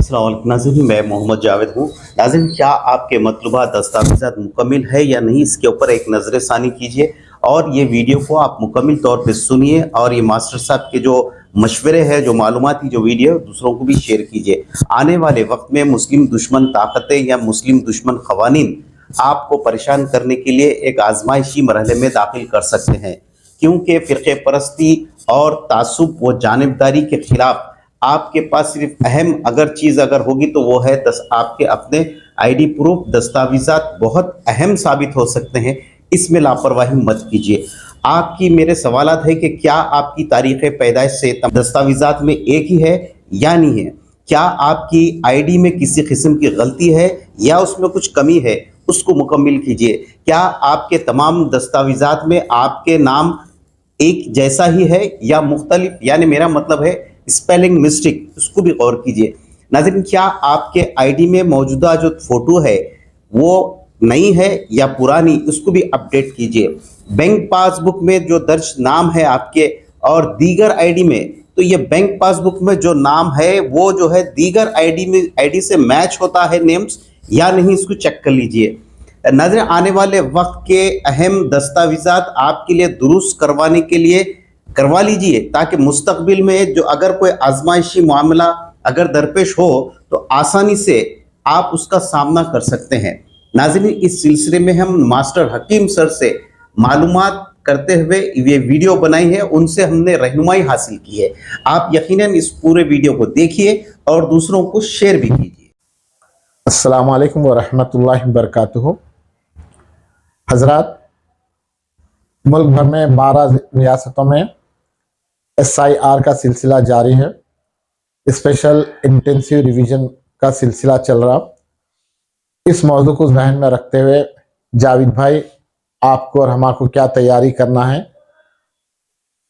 अस्सलाम वालेकुम नाज़रीन, मैं मोहम्मद जावेद हूँ। नाज़रीन, क्या आपके मतलूबा दस्तावेज़ात मुकम्मिल है या नहीं, इसके ऊपर एक नज़र षानी कीजिए और ये वीडियो को आप मुकम्मिल तौर पे सुनिए और ये मास्टर साहब के जो मशवरे हैं, जो मालूमाती जो वीडियो है, दूसरों को भी शेयर कीजिए। आने वाले वक्त में मुस्लिम दुश्मन ताकतें या मुस्लिम दुश्मन क़वानीन आपको परेशान करने के लिए एक आजमाइशी मरहले में दाखिल कर सकते हैं, क्योंकि फ़िरक़े परस्ती और तासुब व जानिबदारी के ख़िलाफ़ आपके पास सिर्फ अहम अगर चीज़ अगर होगी तो वो है आपके अपने आईडी प्रूफ दस्तावेज़ात बहुत अहम साबित हो सकते हैं। इसमें लापरवाही मत कीजिए। आपकी मेरे सवालात है कि क्या आपकी तारीख़ पैदाइश से दस्तावेज़ात में एक ही है या नहीं है? क्या आपकी आईडी में किसी किस्म की गलती है या उसमें कुछ कमी है, उसको मुकम्मिल कीजिए। क्या आपके तमाम दस्तावेज़ात में आपके नाम एक जैसा ही है या मुख्तलिफ, यानी मेरा मतलब है स्पेलिंग मिस्टेक, उसको भी गौर कीजिए। नाज़रीन, क्या आपके आईडी में मौजूदा जो फ़ोटो है वो नई है या पुरानी, उसको भी अपडेट कीजिए। बैंक पासबुक में जो दर्ज नाम है आपके और दीगर आईडी में, तो ये बैंक पासबुक में जो नाम है वो जो है दीगर आईडी से मैच होता है नेम्स या नहीं, इसको चेक कर लीजिए। नाज़रीन, आने वाले वक्त के अहम दस्तावेज़ात आपके लिए दुरुस्त करवाने के लिए करवा लीजिए, ताकि मुस्तकबिल में जो अगर कोई आजमाइशी मामला अगर दरपेश हो तो आसानी से आप उसका सामना कर सकते हैं। नाज़रीन, इस सिलसिले में हम मास्टर हकीम सर से मालूमात करते हुए ये वीडियो बनाई है, उनसे हमने रहनुमाई हासिल की है। आप यकीनन इस पूरे वीडियो को देखिए और दूसरों को शेयर भी कीजिए। अस्सलाम वालेकुम व रहमतुल्लाहि व बरकातुहू। हज़रात, मुल्क भर में 12 रियासतों में SIR का सिलसिला जारी है। स्पेशल इंटेंसिव रिवीजन का सिलसिला चल रहा। इस मौजू को जहन में रखते हुए जावेद भाई, आपको और हमारे क्या तैयारी करना है,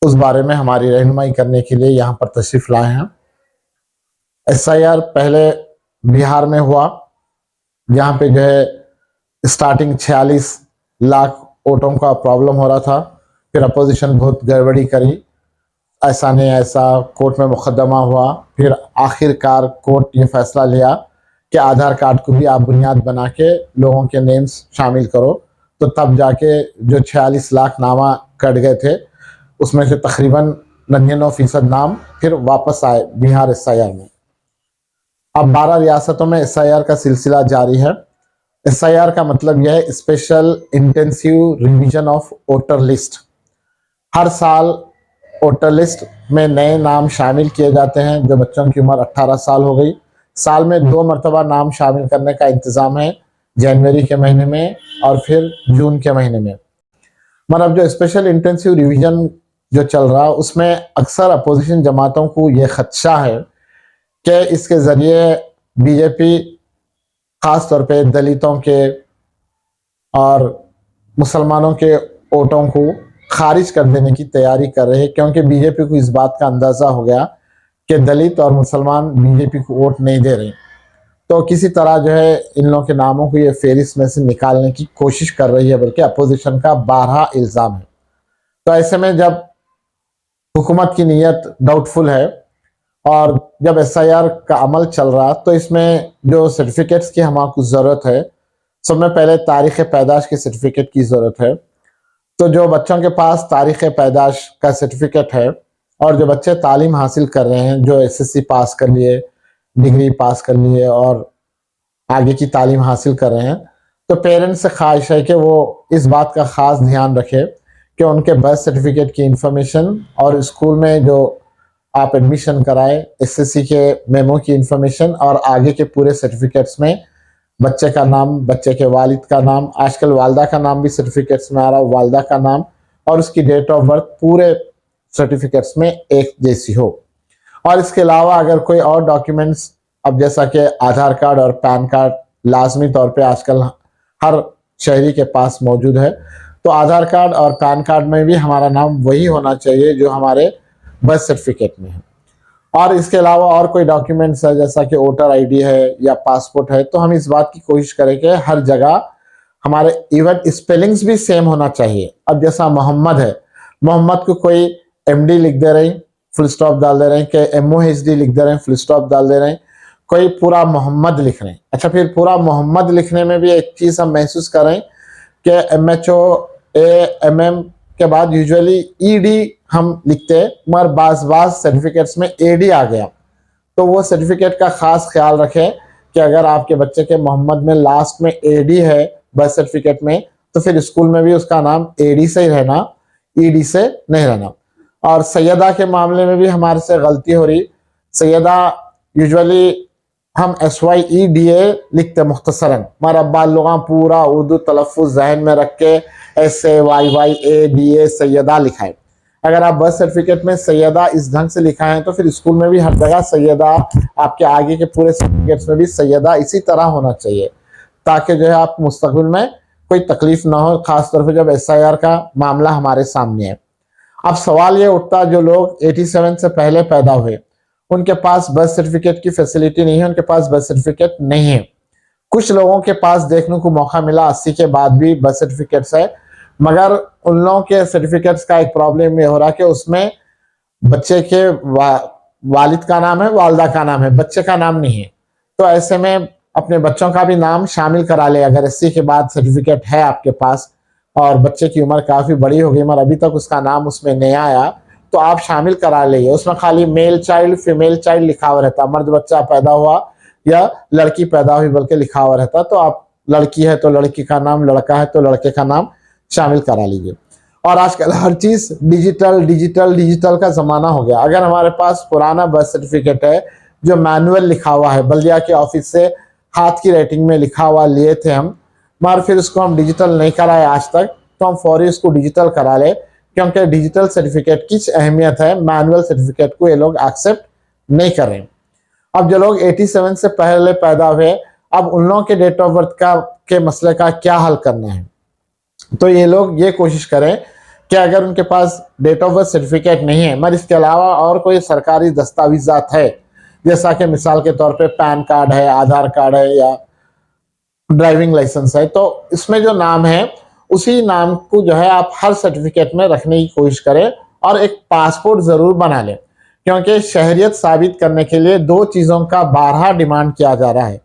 उस बारे में हमारी रहनुमाई करने के लिए यहाँ पर तशरीफ़ लाए हैं। SIR पहले बिहार में हुआ, जहाँ पे जो है स्टार्टिंग 46 लाख वोटों का प्रॉब्लम हो रहा था। फिर अपोजिशन बहुत गड़बड़ी करी, ऐसा नहीं ऐसा, कोर्ट में मुकदमा हुआ। फिर आखिरकार कोर्ट ये फैसला लिया कि आधार कार्ड को भी आप बुनियाद बना के लोगों के नेम्स शामिल करो। तो तब जाके जो 46 लाख नामा कट गए थे, उसमें से तकरीबन 99% नाम फिर वापस आए बिहार SIR में। अब 12 रियासतों में SIR का सिलसिला जारी है। SIR का मतलब यह है special intensive revision of voter list. हर साल वोटर लिस्ट में नए नाम शामिल किए जाते हैं जो बच्चों की उम्र 18 साल हो गई। साल में 2 मरतबा नाम शामिल करने का इंतज़ाम है, जनवरी के महीने में और फिर जून के महीने में। मतलब जो स्पेशल इंटेंसिव रिवीजन जो चल रहा है, उसमें अक्सर अपोजिशन जमातों को ये खदशा है कि इसके ज़रिए बीजेपी ख़ास तौर पे दलितों के और मुसलमानों के वोटों को खारिज कर देने की तैयारी कर रहे हैं, क्योंकि बीजेपी को इस बात का अंदाज़ा हो गया कि दलित और मुसलमान बीजेपी को वोट नहीं दे रहे। तो किसी तरह जो है इन लोगों के नामों को ये फेरिस्त में से निकालने की कोशिश कर रही है, बल्कि अपोजिशन का बारहा इल्ज़ाम है। तो ऐसे में जब हुकूमत की नीयत डाउटफुल है और जब SIR का अमल चल रहा, तो इसमें जो सर्टिफिकेट्स की हमारे ज़रूरत है, सब में पहले तारीख़ पैदाश की सर्टिफिकेट की ज़रूरत है। तो जो बच्चों के पास तारीख़ पैदाश का सर्टिफिकेट है और जो बच्चे तालीम हासिल कर रहे हैं, जो SSC पास कर लिए, डिग्री पास कर लिए और आगे की तालीम हासिल कर रहे हैं, तो पेरेंट्स से ख्वाहिश है कि वो इस बात का ख़ास ध्यान रखें कि उनके बर्थ सर्टिफिकेट की इंफॉर्मेशन और स्कूल में जो आप एडमिशन कराएं SSC के मेमो की इंफॉर्मेशन और आगे के पूरे सर्टिफिकेट्स में बच्चे का नाम, बच्चे के वालिद का नाम, आजकल वालदा का नाम भी सर्टिफिकेट्स में आ रहा है, वालदा का नाम और उसकी डेट ऑफ बर्थ पूरे सर्टिफिकेट्स में एक जैसी हो। और इसके अलावा अगर कोई और डॉक्यूमेंट्स, अब जैसा कि आधार कार्ड और पैन कार्ड लाजमी तौर पे आजकल हर शहरी के पास मौजूद है, तो आधार कार्ड और पैन कार्ड में भी हमारा नाम वही होना चाहिए जो हमारे बर्थ सर्टिफिकेट में है। और इसके अलावा और कोई डॉक्यूमेंट्स है जैसा कि वोटर आईडी है या पासपोर्ट है, तो हम इस बात की कोशिश करें कि हर जगह हमारे इवन स्पेलिंग्स भी सेम होना चाहिए। अब जैसा मोहम्मद है, मोहम्मद को कोई MD लिख दे रहे हैं, फुल स्टॉप डाल दे रहे हैं, कि MOHD लिख दे रहे हैं, फुल स्टॉप डाल दे रहे हैं, कोई पूरा मोहम्मद लिख रहे हैं। अच्छा, फिर पूरा मोहम्मद लिखने में भी एक चीज़ हम महसूस करें कि MHO AMM के बाद यूजुअली ED हम लिखते हैं, मगर बाज़ सर्टिफिकेट्स में AD आ गया। तो वो सर्टिफिकेट का खास ख्याल रखें कि अगर आपके बच्चे के मोहम्मद में लास्ट में AD है बर्थ सर्टिफिकेट में, तो फिर स्कूल में भी उसका नाम AD से ही रहना, ED से नहीं रहना। और सैयदा के मामले में भी हमारे से गलती हो रही। सैयदा यूजुअली हम SYEDA लिखते मुख्तसरन, मगर अब्बाल लोग पूरा उर्दू तलफ़ुज़ जहन में रख के SAYYADA सैयदा लिखा है। अगर आप बर्थ सर्टिफिकेट में सैयदा इस ढंग से लिखा है तो फिर स्कूल में भी हर जगह सैयदा, आपके आगे के पूरे सर्टिफिकेट्स में भी सैयदा इसी तरह होना चाहिए, ताकि जो है आप मुस्तकबिल में कोई तकलीफ ना हो, खासतौर पर जब SIR का मामला हमारे सामने है। अब सवाल ये उठता, जो लोग 87 से पहले पैदा हुए उनके पास बर्थ सर्टिफिकेट की फैसिलिटी नहीं है, उनके पास बर्थ सर्टिफिकेट नहीं है। कुछ लोगों के पास देखने को मौका मिला 80 के बाद भी बर्थ सर्टिफिकेट्स है, मगर उन लोगों के सर्टिफिकेट्स का एक प्रॉब्लम ये हो रहा कि उसमें बच्चे के वालिद का नाम है, वालदा का नाम है, बच्चे का नाम नहीं है। तो ऐसे में अपने बच्चों का भी नाम शामिल करा ले। अगर 80 के बाद सर्टिफिकेट है आपके पास और बच्चे की उम्र काफ़ी बड़ी हो गई मगर अभी तक उसका नाम उसमें नहीं आया, तो आप शामिल करा लीजिए। उसमें खाली मेल चाइल्ड फीमेल चाइल्ड लिखा हुआ रहता, मर्द बच्चा पैदा हुआ या लड़की पैदा हुई बल्कि लिखा हुआ रहता। तो आप लड़की है तो लड़की का नाम, लड़का है तो लड़के का नाम शामिल करा लीजिए। और आजकल हर चीज़ डिजिटल का ज़माना हो गया। अगर हमारे पास पुराना बर्थ सर्टिफिकेट है जो मैनुअल लिखा हुआ है, बल्दिया के ऑफिस से हाथ की राइटिंग में लिखा हुआ लिए थे हम, मगर फिर उसको हम डिजिटल नहीं कराए आज तक, तो हम फौरी उसको डिजिटल करा ले, क्योंकि डिजिटल सर्टिफिकेट की अहमियत है, मैनुअल सर्टिफिकेट को ये लोग एक्सेप्ट नहीं कर रहे। अब जो लोग 87 से पहले पैदा हुए, अब उन लोगों के डेट ऑफ बर्थ के मसले का क्या हल करना है, तो ये लोग ये कोशिश करें कि अगर उनके पास डेट ऑफ बर्थ सर्टिफिकेट नहीं है मगर इसके अलावा और कोई सरकारी दस्तावेजात है, जैसा कि मिसाल के तौर पे पैन कार्ड है, आधार कार्ड है या ड्राइविंग लाइसेंस है, तो इसमें जो नाम है उसी नाम को जो है आप हर सर्टिफिकेट में रखने की कोशिश करें और एक पासपोर्ट ज़रूर बना लें, क्योंकि शहरियत साबित करने के लिए दो चीज़ों का बारहा डिमांड किया जा रहा है,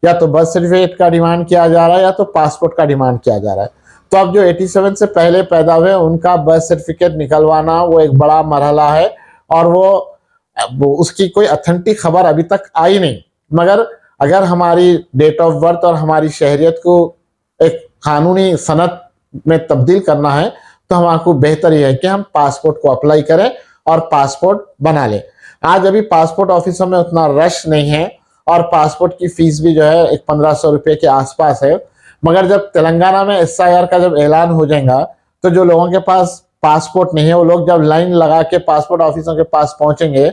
या तो बर्थ सर्टिफिकेट का डिमांड किया जा रहा है या तो पासपोर्ट का डिमांड किया जा रहा है। तो अब जो 87 से पहले पैदा हुए उनका बर्थ सर्टिफिकेट निकलवाना वो एक बड़ा मरहला है और वो उसकी कोई ऑथेंटिक खबर अभी तक आई नहीं। मगर अगर हमारी डेट ऑफ बर्थ और हमारी शहरियत को एक कानूनी सनद में तब्दील करना है तो हमारे बेहतर ये है कि हम पासपोर्ट को अप्लाई करें और पासपोर्ट बना लें। आज अभी पासपोर्ट ऑफिसों में उतना रश नहीं है और पासपोर्ट की फीस भी जो है एक 1500 रुपये के आसपास है। मगर जब तेलंगाना में SIR का जब ऐलान हो जाएगा तो जो लोगों के पास पासपोर्ट नहीं है वो लोग जब लाइन लगा के पासपोर्ट ऑफिसों के पास पहुंचेंगे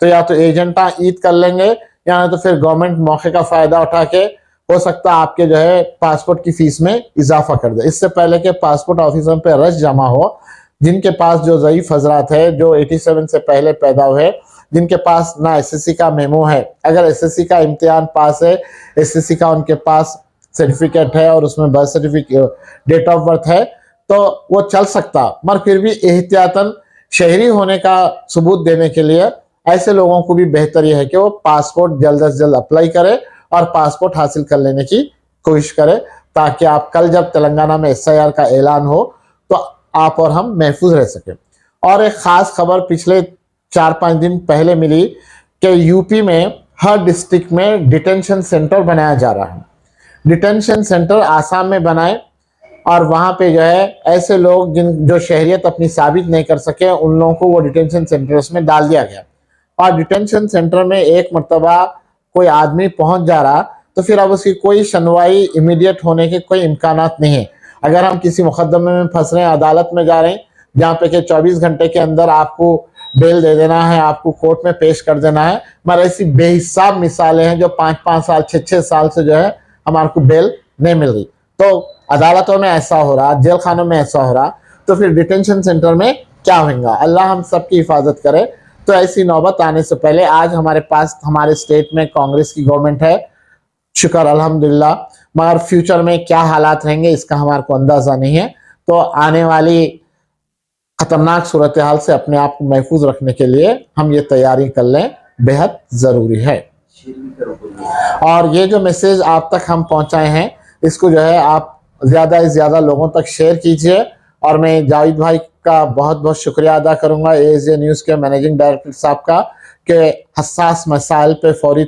तो या तो एजेंटा ईद कर लेंगे या तो फिर गवर्नमेंट मौके का फायदा उठा के हो सकता है आपके जो है पासपोर्ट की फीस में इजाफा कर दे। इससे पहले के पासपोर्ट ऑफिसों पे रश जमा हो, जिनके पास जो ज़ईफ हजरात है जो 87 से पहले पैदा हुए, जिनके पास ना SSC का मेमो है, अगर SSC का इम्तिहान पास है, SSC का उनके पास सर्टिफिकेट है और उसमें birth certificate date of birth है तो वो चल सकता, मगर फिर भी एहतियातन शहरी होने का सबूत देने के लिए ऐसे लोगों को भी बेहतर यह है कि वो पासपोर्ट जल्द से जल्द अप्लाई करें और पासपोर्ट हासिल कर लेने की कोशिश करें, ताकि आप कल जब तेलंगाना में SIR का ऐलान हो तो आप और हम महफूज रह सकें। और एक ख़ास खबर पिछले 4-5 दिन पहले मिली कि यूपी में हर डिस्ट्रिक्ट में डिटेंशन सेंटर बनाया जा रहा है। डिटेंशन सेंटर आसाम में बनाए और वहाँ पे जो है ऐसे लोग जो शहरियत अपनी साबित नहीं कर सके उन लोगों को वो डिटेंशन सेंटर्स में डाल दिया गया। और डिटेंशन सेंटर में एक मरतबा कोई आदमी पहुंच जा रहा तो फिर अब उसकी कोई सुनवाई इमीडिएट होने के कोई इम्कानात नहीं है। अगर हम किसी मुकदमे में फंस रहे हैं, अदालत में जा रहे हैं जहाँ पे कि 24 घंटे के अंदर आपको बेल दे देना है, आपको कोर्ट में पेश कर देना है, मगर ऐसी बेहिसाब मिसालें हैं जो 5-5 साल 6-6 साल से जो है हमारे को बेल नहीं मिल रही। तो अदालतों में ऐसा हो रहा, जेल खानों में ऐसा हो रहा, तो फिर डिटेंशन सेंटर में क्या होगा। अल्लाह हम सबकी हिफाजत करे। तो ऐसी नौबत आने से पहले आज हमारे पास हमारे स्टेट में कांग्रेस की गवर्नमेंट है, शुक्र अल्हम्दुलिल्लाह, मगर फ्यूचर में क्या हालात रहेंगे इसका हमारे को अंदाज़ा नहीं है। तो आने वाली खतरनाक सूरत हाल से अपने आप को महफूज रखने के लिए हम ये तैयारी कर लें, बेहद ज़रूरी है। और ये जो मैसेज आप तक हम पहुंचाए हैं, इसको जो है आप ज़्यादा से ज़्यादा लोगों तक शेयर कीजिए। और मैं जावेद भाई का बहुत बहुत शुक्रिया अदा करूंगा, ASJ न्यूज़ के मैनेजिंग डायरेक्टर साहब का, कि हसास मसाइल पे फौरी